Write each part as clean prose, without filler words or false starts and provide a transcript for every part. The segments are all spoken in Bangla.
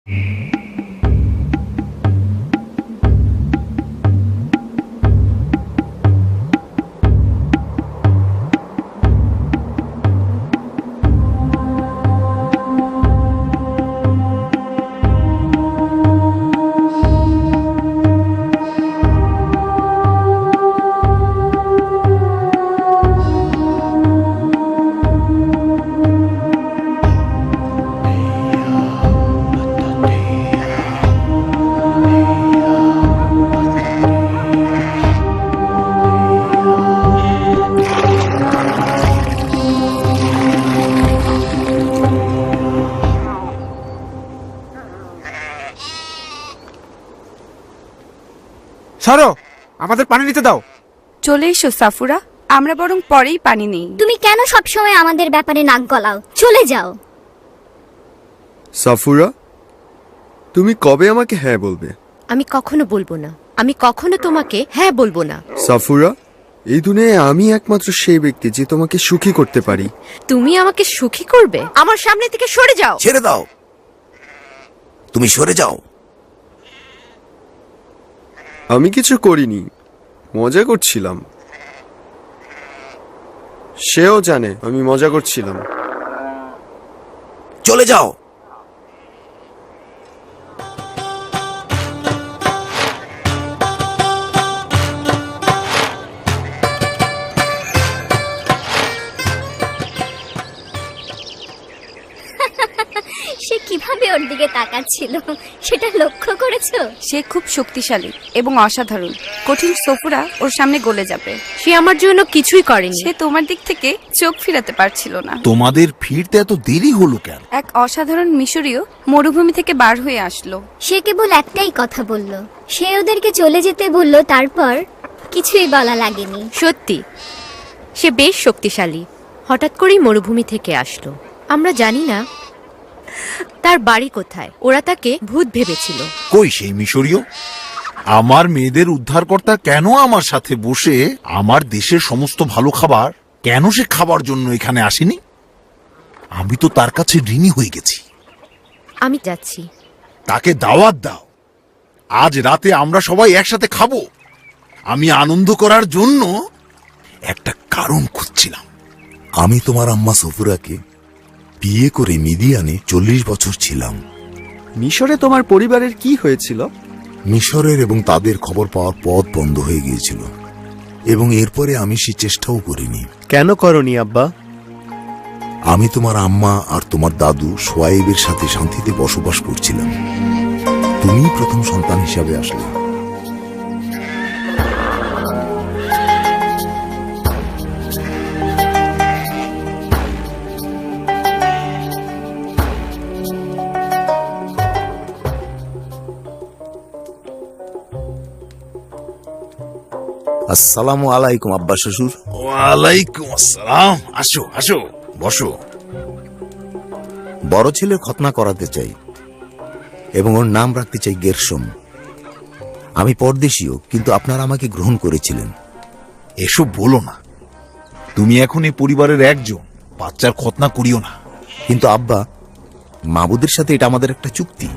সরো, আমাদের পানি নিতে দাও। চলে এসো সাফুরা, আমরা বরং পরেই পানি নেই। তুমি কেন সবসময় আমাদের ব্যাপারে নাক গলাও? চলে যাও। সাফুরা, তুমি কবে আমাকে হ্যাঁ বলবে? আমি কখনো বলবো না, আমি কখনো তোমাকে হ্যাঁ বলবো না। সাফুরা, এই দুনিয়ায় আমি একমাত্র সেই ব্যক্তি যে তোমাকে সুখী করতে পারি। তুমি আমাকে সুখী করবে? আমার সামনে থেকে সরে যাও। ছেড়ে দাও, তুমি সরে যাও। আমি কিছু করিনি, মজা করছিলাম। সেও জানে আমি মজা করছিলাম। চলে যাও। সে কিভাবে ওর দিকে তাকাচ্ছিল সেটা লক্ষ্য করেছো? সে খুব শক্তিশালী এবং অসাধারণ। কঠিন সফুরা ওর সামনে গলে যাবে। সে আমার জন্য কিছুই করেনি। সে তোমার দিক থেকে চোখ ফিরাতে পারছিল না। তোমাদের ফিরতে এত দেরি হলো কেন? এক অসাধারণ মিশরীয় মরুভূমি থেকে বার হয়ে আসলো। সে কেবল একটাই কথা বলল, সে ওদেরকে চলে যেতে বলল, তারপর কিছুই বলা লাগেনি। সত্যি, সে বেশ শক্তিশালী। হঠাৎ করেই মরুভূমি থেকে আসলো। আমরা জানি না তার বাড়ি কোথায়। ওরা তাকে ভূত ভেবেছিল। কই সেই মিশরীয়? আমার মেয়েদের উদ্ধারকর্তা কেন আমার সাথে বসে আমার দেশের সমস্ত ভালো খাবার কেন সে খাবার জন্য এখানে আসেনি? আমি তো তার কাছে ঋণী হয়ে গেছি। আমি যাচ্ছি। তাকে দাওয়াত দাও। আজ রাতে আমরা সবাই একসাথে খাবো। আমি আনন্দ করার জন্য একটা কারণ খুঁজছিলাম। আমি তোমার আম্মা সফুরাকে বিয়ে করে মিদিয়ানে 40 বছর ছিলাম। মিশরে তোমার পরিবারের কি হয়েছিল? মিশরের এবং তাদের খবর পাওয়ার পথ বন্ধ হয়ে গিয়েছিল, এবং এরপরে আমি সে চেষ্টাও করিনি। কেন করনি আব্বা? আমি তোমার আম্মা আর তোমার দাদু সোয়াইবের সাথে শান্তিতে বসবাস করছিলাম। তুমি প্রথম সন্তান হিসাবে আসলে। আসসালামু আলাইকুম আব্বা শ্বশুর। ওয়ালাইকুম আসসালাম। আসো আসো, বসো। বড় ছেলের খতনা করাতে চাই এবং ওর নাম রাখতে চাই গেরশম। আমি পরদেশীয়, কিন্তু আপনারা আমাকে গ্রহণ করেছিলেন। এসব বলো না। তুমি এখন এই পরিবারের একজন। বাচ্চার খতনা করিও না। কিন্তু আব্বা, মাবুদের সাথে এটা আমাদের একটা চুক্তি।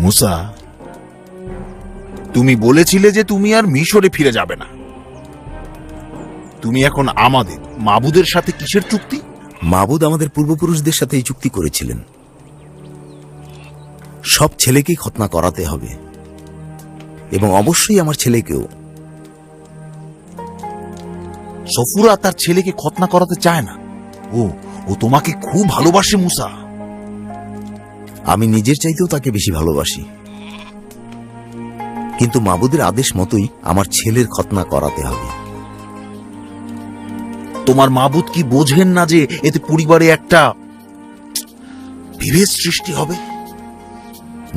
মুসা, তুমি বলেছিলে যে তুমি আর মিশরে ফিরে যাবে না। তুমি এখন আমাদের মাবুদের সাথে কিসের চুক্তি? মাবুদ আমাদের পূর্বপুরুষদের সাথে এই চুক্তি করেছিলেন, সব ছেলেকেই খতনা করাতে হবে, এবং অবশ্যই আমার ছেলেকেও। সফুরা তার ছেলেকে খতনা করাতে চায় না। ও তোমাকে খুব ভালোবাসে মুসা। আমি নিজের চাইতেও তাকে বেশি ভালোবাসি, কিন্তু মাবুদের আদেশ মতোই আমার ছেলের খতনা করাতে হবে। তোমার মাবুদ কি বোঝেন না যে এতে পরিবারে একটা বিভেদ সৃষ্টি হবে?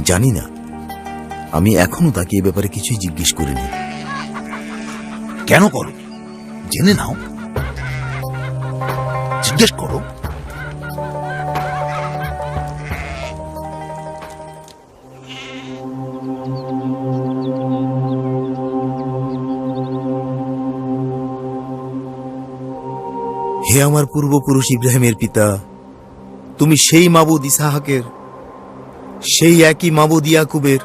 জানি না, আমি এখনো তাকে এ ব্যাপারে কিছুই জিজ্ঞেস করিনি। কেন করো? জেনে নাও, জিজ্ঞেস করো। হে আমার পূর্বপুরুষ ইব্রাহিমের পিতা, তুমি সেই মাবুদ ইসাহাকের সেই একই মাবুদ ইয়াকুবের।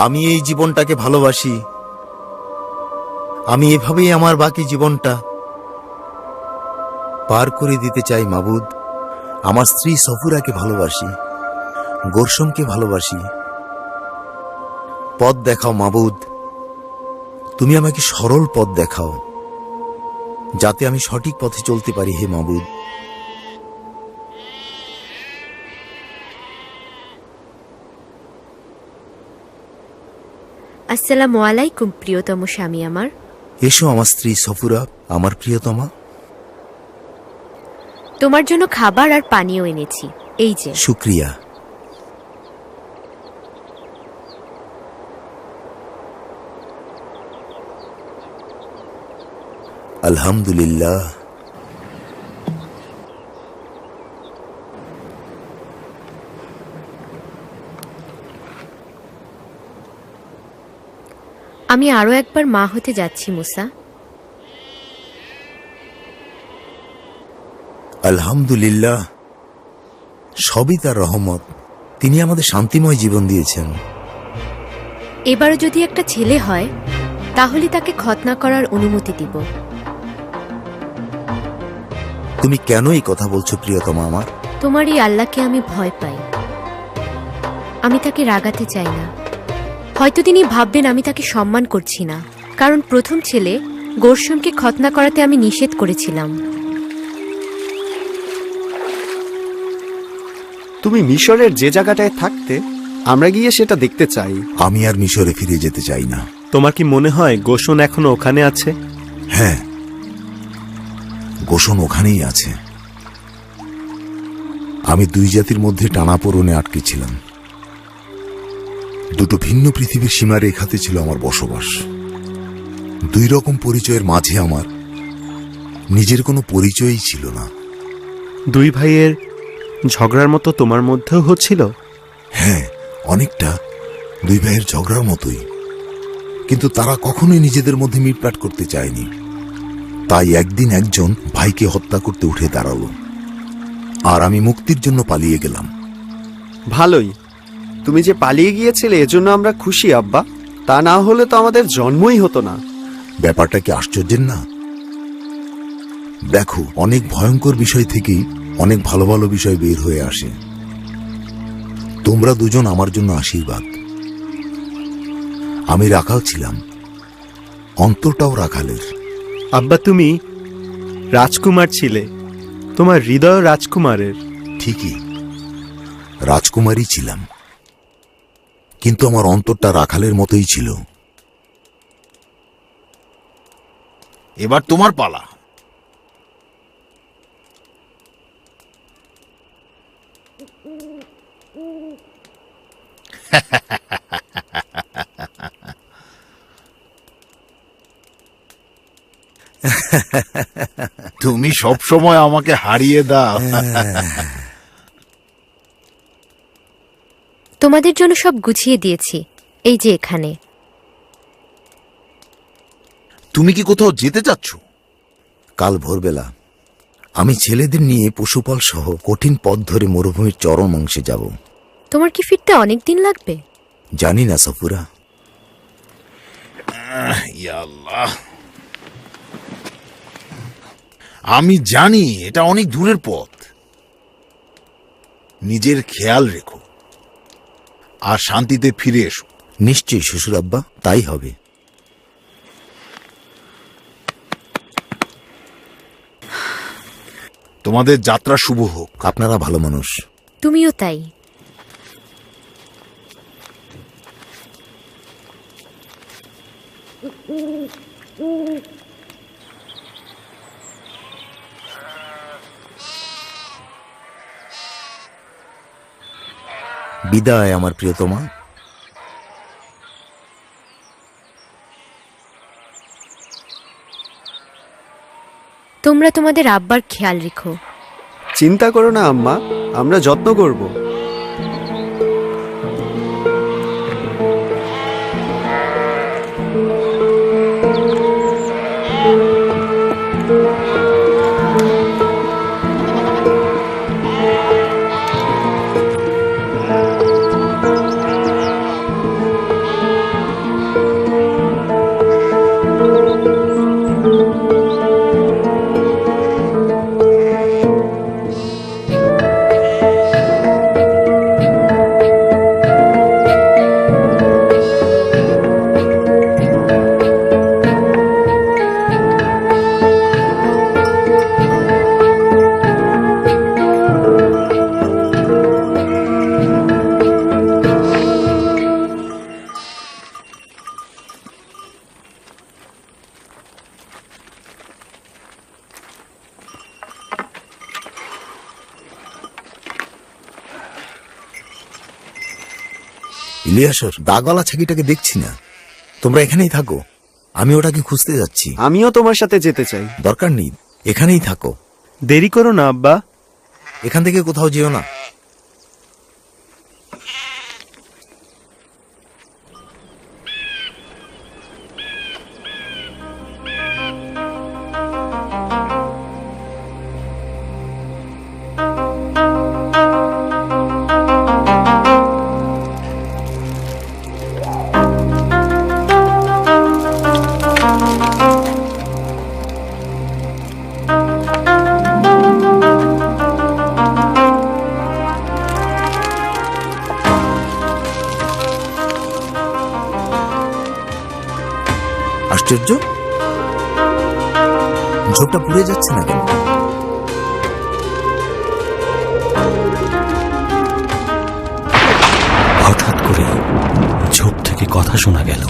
আমি এই জীবনটাকে ভালোবাসি। আমি এভাবেই আমার বাকি জীবনটা পার করে দিতে চাই মাবুদ। আমার স্ত্রী সফুরাকে ভালোবাসি, গোরসমকে ভালোবাসি। পথ দেখাও মাবুদ, তুমি আমাকে সরল পথ দেখাও, যাতে আমি সঠিক পথে চলতে পারি হে মাবুদ। আসসালামু আলাইকুম প্রিয়তম স্বামী আমার। এসো আমার স্ত্রী সফুরা, আমার প্রিয়তমা। তোমার জন্য খাবার আর পানীয় এনেছি, এই যে। শুক্রিয়া। আলহামদুলিল্লাহ। আমি আরো একবার মা হতে যাচ্ছি মুসা। আলহামদুলিল্লাহ, সবই তার রহমত। তিনি আমাদের শান্তিময় জীবন দিয়েছেন। এবারও যদি একটা ছেলে হয় তাহলে তাকে খতনা করার অনুমতি দিব। তুমি কেন এই কথা বলছো প্রিয়তমা আমার? তোমার এই আল্লাহকে আমি ভয় পাই। আমি তাকে রাগাতে চাই না। হয়তো তিনি ভাববেন আমি তাকে সম্মান করছি না, কারণ প্রথম ছেলে গোরসমকে খতনা করাতে আমি নিষেধ করেছিলাম। তুমি মিশরের যে জায়গাটায় থাকতে, আমরা গিয়ে সেটা দেখতে চাই। আমি আর মিশরে ফিরে যেতে চাই না। তোমার কি মনে হয় গোশন এখনো ওখানে আছে? হ্যাঁ, গোশন ওখানেই আছে। আমি দুই জাতির মধ্যে টানাপোড়েনে আটকে ছিলাম। দুটো ভিন্ন পৃথিবীর সীমারেখাতে ছিল আমার বসবাস। দুই রকম পরিচয়ের মাঝে আমার নিজের কোনো পরিচয়ই ছিল না। দুই ভাইয়ের ঝগড়ার মতো তোমার মধ্যেও হচ্ছিল? হ্যাঁ, অনেকটা দুই ভাইয়ের ঝগড়ার মতোই। কিন্তু তারা কখনোই নিজেদের মধ্যে মিটপাট করতে চায়নি। তাই একদিন একজন ভাইকে হত্যা করতে উঠে দাঁড়ালো, আর আমি মুক্তির জন্য পালিয়ে গেলাম। ভালোই, তুমি যে পালিয়ে গিয়েছিলে এজন্য আমরা খুশি আব্বা। তা না হলে তো আমাদের জন্মই হতো না। ব্যাপারটা কি আশ্চর্যের না? দেখো, অনেক ভয়ঙ্কর বিষয় থেকেই অনেক ভালো ভালো বিষয় বের হয়ে আসে। তোমরা দুজন আমার জন্য আশীর্বাদ। আমি রাখাল ছিলাম, অন্তরটাও রাখালের। আব্বা, তুমি রাজকুমার ছিলে, তোমার হৃদয় রাজকুমারের। ঠিকই, রাজকুমারী ছিলাম, কিন্তু আমার অন্তরটা রাখালের মতোই ছিল। এবার তোমার পালা। তুমি সব সময় আমাকে হারিয়ে দাও। তোমাদের জন্য সব গুছিয়ে দিয়েছি, এই যে এখানে। তুমি কি কোথাও যেতে চাচ্ছ? কাল ভোরবেলা আমি ছেলেদের নিয়ে পশুপাল সহ কঠিন পথ ধরে মরুভূমির চরম অংশে যাব। তোমার কি ফিরতে অনেক দিন লাগবে? জানি না সফুরা। ইয়া আল্লাহ, আমি জানি এটা অনেক দূরের পথ। নিজের খেয়াল রেখো আর শান্তিতে ফিরে এসো। নিশ্চয়ই শ্বশুর আব্বা, তাই হবে। তোমাদের যাত্রা শুভ হোক। আপনারা ভালো মানুষ। তুমিও তাই। বিদায় আমার প্রিয়তমা। তোমরা তোমাদের আব্বার খেয়াল রেখো। চিন্তা করো না আম্মা, আমরা যত্ন করব। ইলিয়াসর, দাগওয়ালা ছাগিটাকে দেখছি না। তোমরা এখানেই থাকো, আমি ওটাকে খুঁজতে যাচ্ছি। আমিও তোমার সাথে যেতে চাই। দরকার নেই, এখানেই থাকো। দেরি করো না আব্বা। এখান থেকে কোথাও যেও না। আশ্চর্য, ঝোপটা পুড়ে যাচ্ছে না কেন? হঠাৎ করে ঝোপ থেকে কথা শোনা গেল।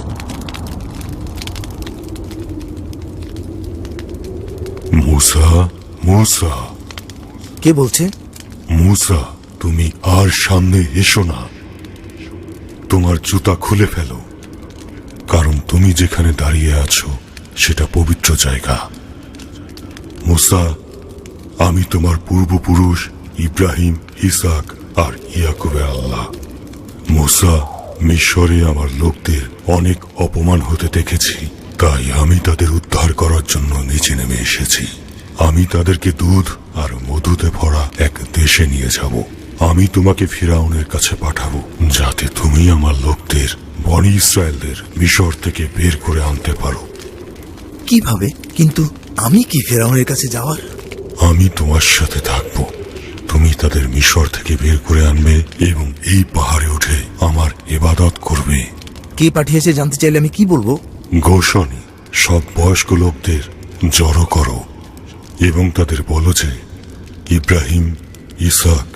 মুসা, মুসা। কে বলছে? মুসা, তুমি আর সামনে এসো না। তোমার জুতা খুলে ফেলো, কারণ তুমি যেখানে দাঁড়িয়ে আছো সেটা পবিত্র জায়গা। মুসা, আমি তোমার পূর্বপুরুষ ইব্রাহিম, ইসাক আর ইয়াকুবের আল্লাহ। মুসা, মিশরে আমার লোকদের অনেক অপমান হতে দেখেছি, তাই আমি তাদের উদ্ধার করার জন্য নিচে নেমে এসেছি। আমি তাদেরকে দুধ আর মধুতে ভরা এক দেশে নিয়ে যাব। আমি তোমাকে ফিরাউনের কাছে পাঠাবো, যাতে তুমি আমার লোকদের, বনি ইসরায়েলদের মিশর থেকে বের করে আনতে পারো। কিভাবে? কিন্তু আমি কি ফেরাউনের কাছে যাওয়ার? আমি তোমার সাথে থাকবো। তুমি তাদের মিশর থেকে বের করে আনবে এবং এই পাহাড়ে উঠে আমার ইবাদত করবে। কে পাঠিয়েছে জানতে চাইলে আমি কি বলবো? গোশনে সব বয়স্ক লোকদের জড়ো করো এবং তাদের বলো যে ইব্রাহিম, ইসাক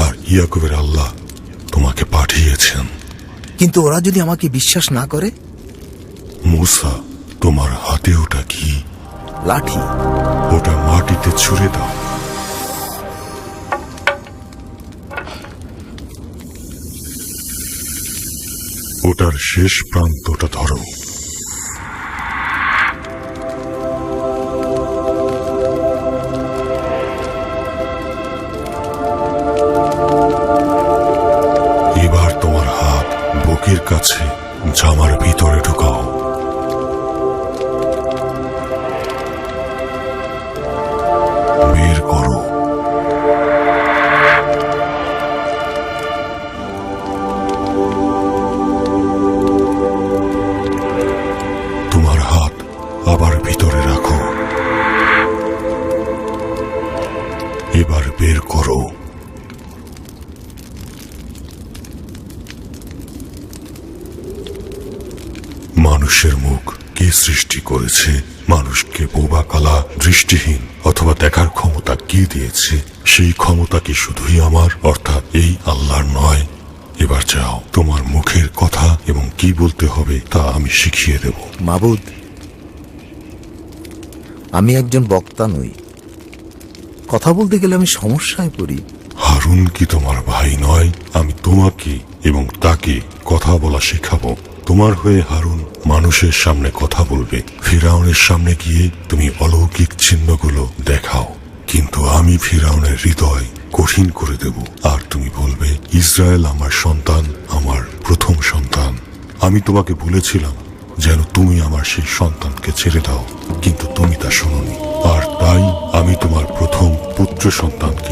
আর ইয়াকুবের আল্লাহ তোমাকে পাঠিয়েছেন। কিন্তু ওরা যদি আমাকে বিশ্বাস না করে? মুসা, তোমার হাতে ওটা কি? লাঠি। ওটা মাটিতে ছুঁড়ে দাও। ওটার শেষ প্রান্তটা ধরো। এবার তোমার হাত বুকের কাছে জামার ভিতরে ঢুকাও। বের করো। তোমার হাত আবার ভিতরে রাখো। এবার বের করো। মানুষের মুখ কে সৃষ্টি করেছে? মানুষকে বোবা, কালা, দৃষ্টিহীন অথবা দেখার ক্ষমতা কে দিয়েছে? সেই ক্ষমতা কি শুধুই আমার, অর্থাৎ এই আল্লাহর নয়? এবার যাও, তোমার মুখের কথা এবং কি বলতে হবে তা আমি শিখিয়ে দেব। মাবুদ, আমি একজন বক্তা নই। কথা বলতে গেলে আমি সমস্যায় পড়ি। হারুন কি তোমার ভাই নয়? আমি তোমাকে এবং তাকে কথা বলা শেখাবো। তোমার হয়ে হারুন মানুষের সামনে কথা বলবে। ফিরাউনের সামনে গিয়ে তুমি অলৌকিক চিহ্নগুলো দেখাও, কিন্তু আমি ফিরাউনের হৃদয় কঠিন করে দেব। আর তুমি বলবে, ইসরায়েল আমার সন্তান, আমার প্রথম সন্তান। আমি তোমাকে বলেছিলাম যেন তুমি আমার সেই সন্তানকে ছেড়ে দাও, কিন্তু তুমি তা শোনোনি। আর তাই আমি তোমার প্রথম পুত্র সন্তানকে